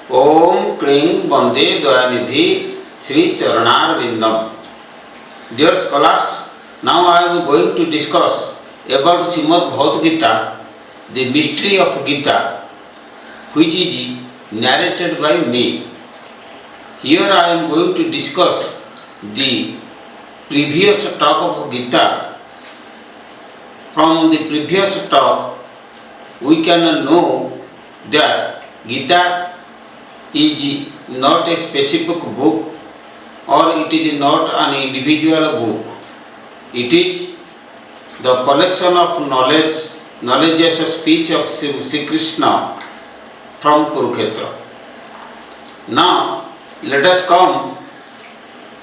Om Kling Bande Dyanidhi Sri Charanarvindam. Dear scholars, now I am going to discuss about Srimad Bhagavad Gita, the mystery of Gita, which is narrated by me. Here I am going to discuss the previous talk of Gita. From the previous talk, we can know that Gita is not a specific book or it is not an individual book. It is the collection of knowledge as a speech of Sri Krishna from Kurukshetra. Now let us come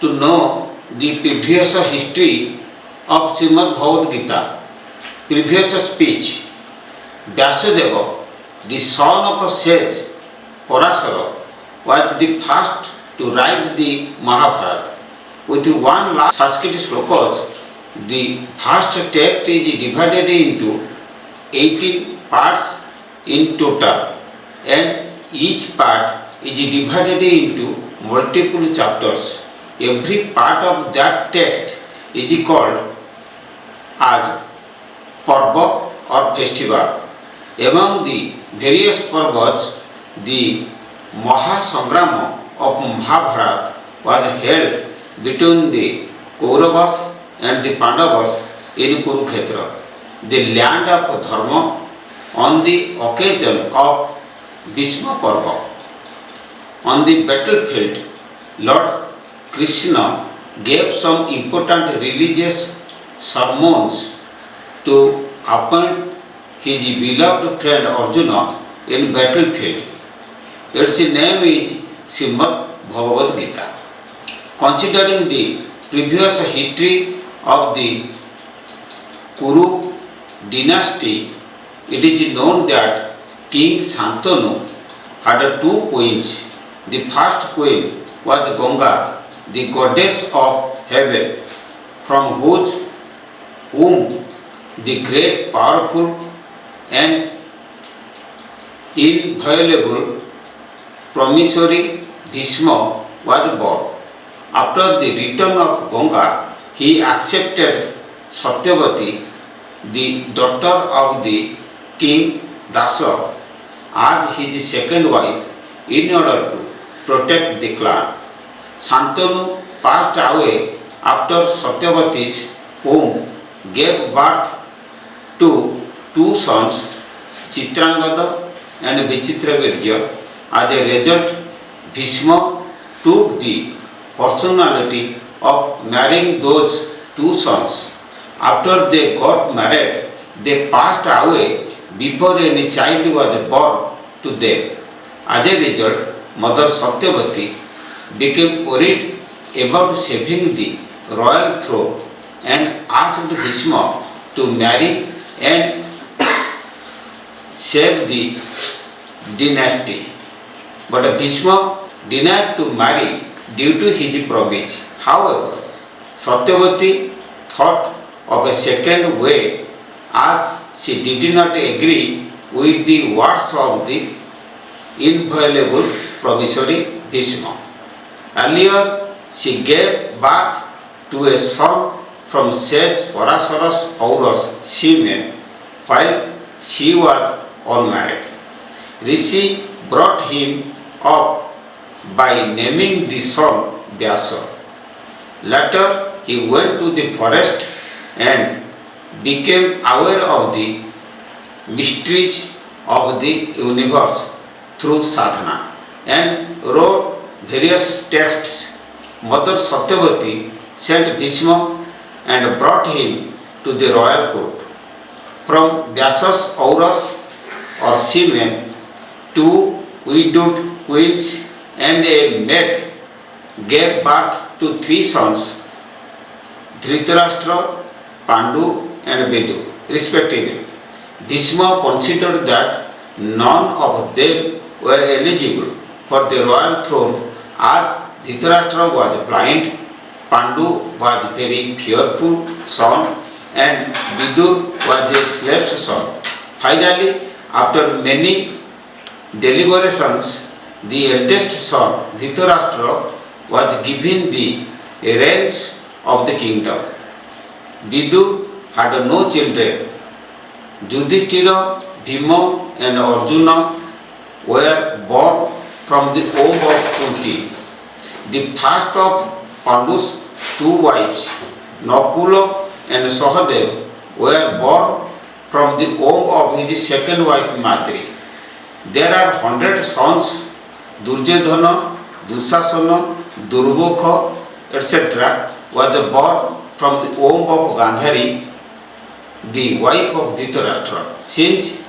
to know the previous history of Srimad Bhagavad Gita. Previous speech. Vyasadeva, the son of sage Parashara, was the first to write the Mahabharata. With one last Sanskrit slokas, the first text is divided into 18 parts in total, and each part is divided into multiple chapters. Every part of that text is called as Parva or festival. Among the various Parvas, the Mahasangrama of Mahabharata was held between the Kauravas and the Pandavas in Kurukshetra, the land of Dharma, on the occasion of Bhishma Parva. On the battlefield, Lord Krishna gave some important religious sermons to appoint his beloved friend Arjuna in battlefield. Its name is Srimad Bhagavad Gita. Considering the previous history of the Kuru dynasty, it is known that King Shantanu had two queens. The first queen was Ganga, the goddess of heaven, from whose womb the great, powerful and inviolable promissory Bhishma was born. After the return of Ganga, he accepted Satyavati, the daughter of the king Dasa, as his second wife in order to protect the clan. Shantanu passed away after Satyavati's womb gave birth to two sons, Chitrangada and Vichitravirja. As a result, Bhishma took the personality of marrying those two sons. After they got married, they passed away before any child was born to them. As a result, Mother Satyavati became worried about saving the royal throne and asked Bhishma to marry and save the dynasty. But Bhishma denied to marry due to his promise. However, Satyavati thought of a second way, as she did not agree with the words of the inviolable promissory Bhishma. Earlier, she gave birth to a son from sage Parashara's Auras semen while she was unmarried. Rishi brought him up by naming the son Vyasa. Later, he went to the forest and became aware of the mysteries of the universe through sadhana and wrote various texts. Mother Satyavati sent Bhishma and brought him to the royal court. From Vyasa's auras or semen, two widowed queens and a maid gave birth to three sons, Dhritarashtra, Pandu and Vidu, respectively. Bhishma considered that none of them were eligible for the royal throne, as Dhritarashtra was blind, Pandu was very fearful son, and Vidur was a slave's son. Finally, after many deliberations, the eldest son, Dhritarashtra, was given the reins of the kingdom. Vidur had no children. Yudhishthira, Bhima and Arjuna were born from the womb of Kunti. The first of Pandu's two wives, Nakula and Sahadev, were born from the womb of his second wife Matri. There are 100 sons, Duryodhana, Dusasana, Durmukha, etc. was born from the womb of Gandhari, the wife of Dhritarashtra. Since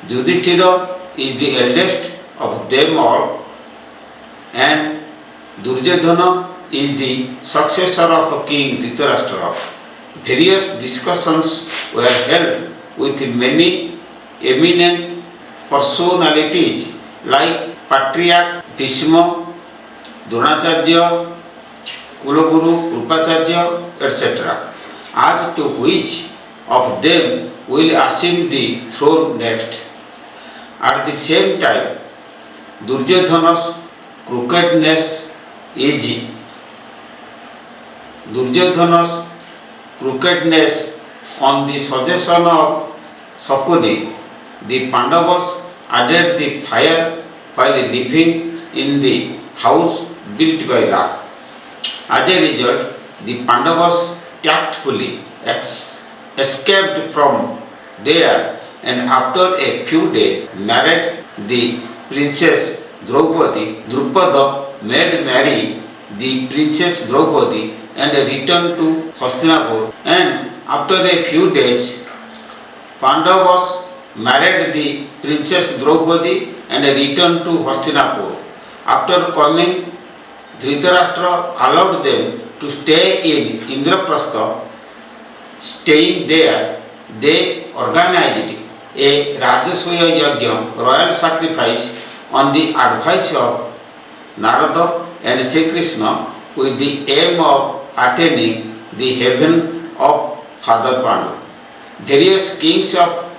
Yudhishthira is the eldest of them all and Duryodhana is the successor of King Dhritarashtra, various discussions were held with many eminent personalities like Patriarch Bhishma, Dronacharya, Kulaguru Krupacharya, etc. as to which of them will assume the throne next. At the same time, Duryodhana's crookedness on the suggestion of Sakuni, the Pandavas added the fire while living in the house built by Ram. As a result, the Pandavas tactfully escaped from there and after a few days married the princess Draupadi. Drupada made marry the princess Draupadi and returned to Hastinapur, and after a few days Pandavas married the princess Draupadi and returned to Hastinapur. After coming, Dhritarashtra allowed them to stay in Indraprastha. Staying there, they organized a Rajasuya Yajna, royal sacrifice, on the advice of Narada and Sri Krishna with the aim of attaining the heaven of Father Pandu. Various kings of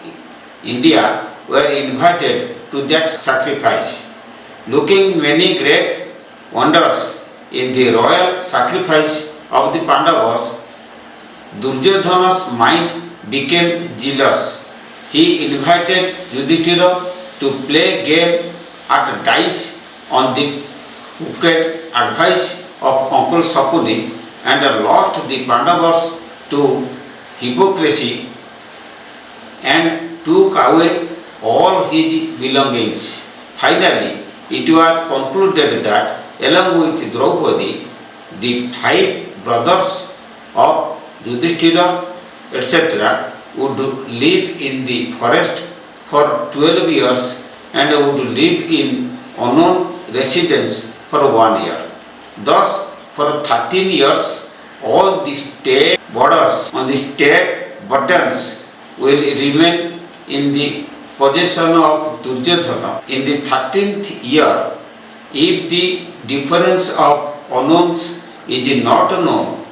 India were invited to that sacrifice. Looking many great wonders in the royal sacrifice of the Pandavas, Duryodhana's mind became jealous. He invited Yudhishthira to play game at dice on the crooked advice of Uncle Sakuni and lost the Pandavas to hypocrisy and took away all his belongings. Finally, it was concluded that along with Draupadi, the 5 brothers of Yudhishthira, etc., would live in the forest for 12 years and would live in unknown residence for 1 year. Thus, for 13 years, all the state borders on the state buttons will remain in the possession of Duryodhana. In the 13th year, if the difference of unknowns is not known,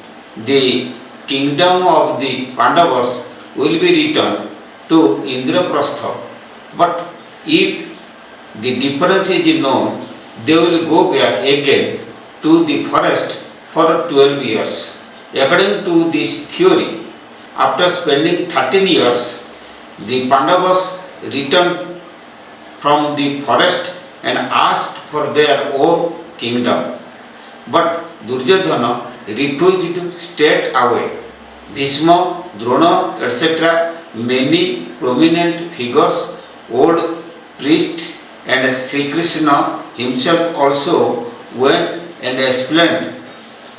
the kingdom of the Pandavas will be returned to Indraprastha. But if the difference is known, they will go back again to the forest for 12 years. According to this theory, after spending 13 years, the Pandavas returned from the forest and asked for their own kingdom. But Duryodhana refused straight away. Bhishma, Drona, etc., many prominent figures, old priests, and Sri Krishna himself also went and explained.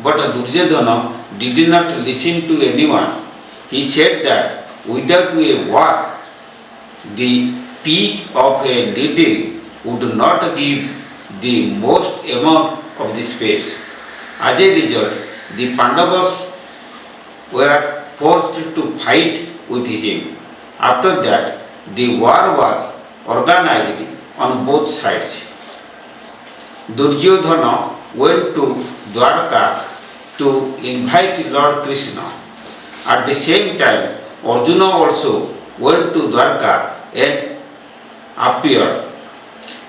But Duryodhana did not listen to anyone. He said that without a war, the peak of a needle would not give the most amount of the space. As a result, the Pandavas were forced to fight with him. After that, the war was organized on both sides. Duryodhana went to Dwarka to invite Lord Krishna. At the same time, Arjuna also went to Dwarka and appeared.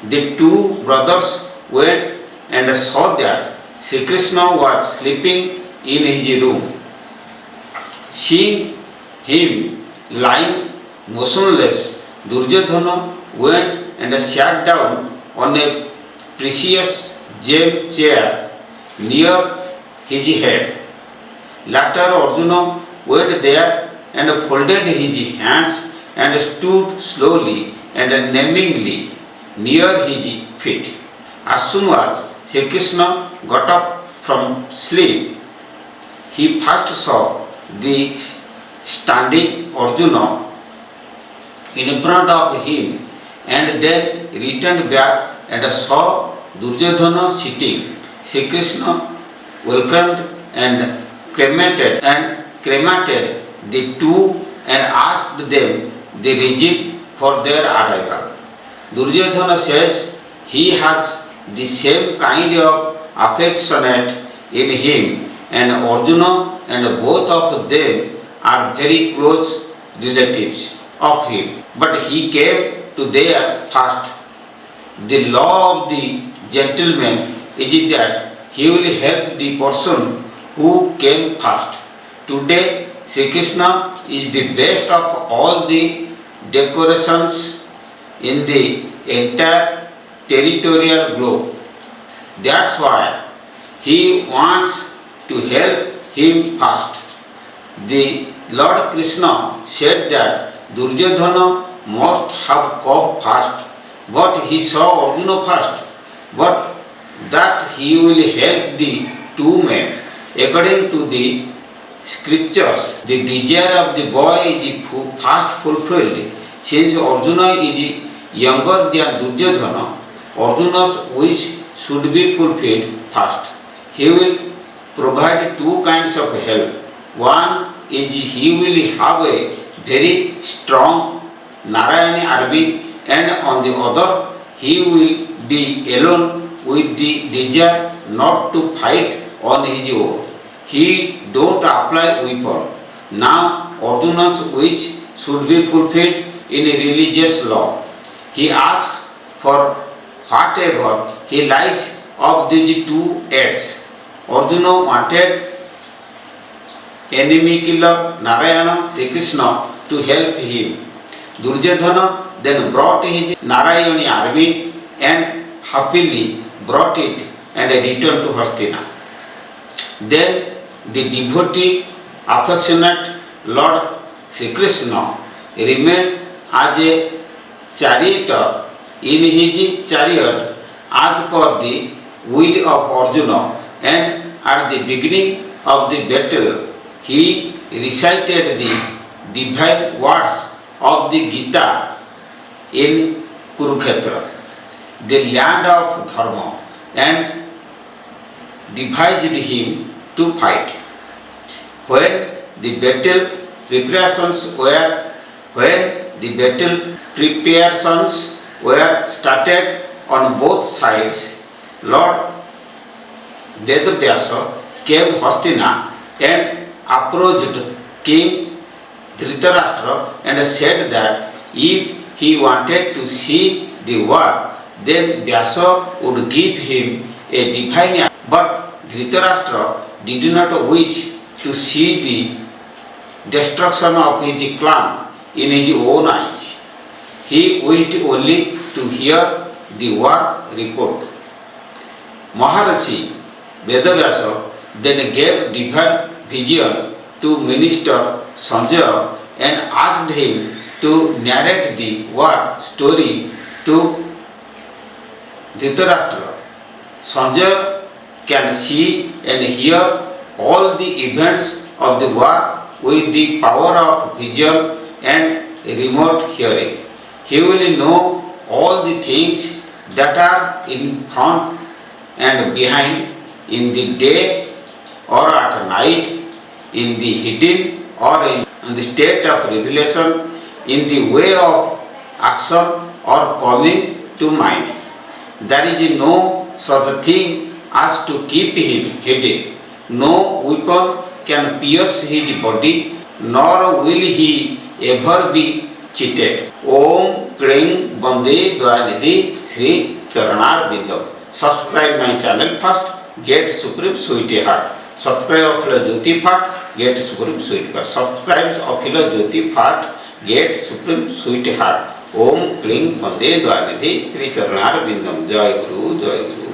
The 2 brothers went and saw that Sri Krishna was sleeping in his room. Seeing him lying motionless, Duryodhana went and sat down on a precious gem chair near his head. Later Arjuna went there and folded his hands and stood slowly and namingly near his feet. As soon as Sri Krishna got up from sleep, he first saw the standing Arjuna in front of him and then returned back and saw Duryodhana sitting. Sri Krishna welcomed and cremated the two and asked them the reason for their arrival. Duryodhana says he has the same kind of affectionate in him, and Arjuna and both of them are very close relatives of him. But he came to there first. The law of the gentleman is that he will help the person who came first. Today, Sri Krishna is the best of all the decorations in the entire territorial globe. That's why he wants to help him first. The Lord Krishna said that Duryodhana must have come first, but he saw Arjuna first, but that he will help the two men. According to the scriptures, the desire of the boy is first fulfilled. Since Arjuna is younger than Duryodhana, Arjuna's wish should be fulfilled first. He will provide two kinds of help. One is he will have a very strong Narayani army, and on the other he will be alone with the desire not to fight on his own. He don't apply weapon. Now Arjuna's wish should be fulfilled in a religious law. He asks for whatever he likes of these two aids. Arjuna wanted enemy killer Narayana Sri Krishna to help him. Duryodhana then brought his Narayani army and happily brought it and returned to Hastina. Then the devotee, affectionate Lord Sri Krishna remained as a charioteer in his chariot as per the will of Arjuna, and at the beginning of the battle he recited the divine words of the Gita in Kurukshetra, the land of Dharma, and devised him to fight. When the battle preparations were started on both sides, Lord Vedavyasa came Hastina and approached King Dhritarashtra and said that if he wanted to see the war, then Vyasa would give him a divine. But Dhritarashtra did not wish to see the destruction of his clan in his own eyes. He wished only to hear the war report. Maharishi Vedavyasa then gave divine vision to Minister Sanjaya and asked him to narrate the war story to Dhritarashtra. Sanjaya can see and hear all the events of the war with the power of vision and remote hearing. He will know all the things that are in front and behind, in the day or at night, in the hidden or in the state of revelation, in the way of action or coming to mind. There is no such thing as to keep him hidden. No weapon can pierce his body, nor will he ever be cheated. Om Kling Bande Dvayanidhi Sri Charanar Bindam. Subscribe my channel first, get Supreme Sweetheart. Subscribe Akhila Jyoti Phat, get Supreme Sweetheart. Subscribe Akhila Jyoti Phat, get Supreme Sweetheart. ओम क्लीं वंदे द्वानिधि श्री चरणार बिंदम। जय गुरु जय गुरु।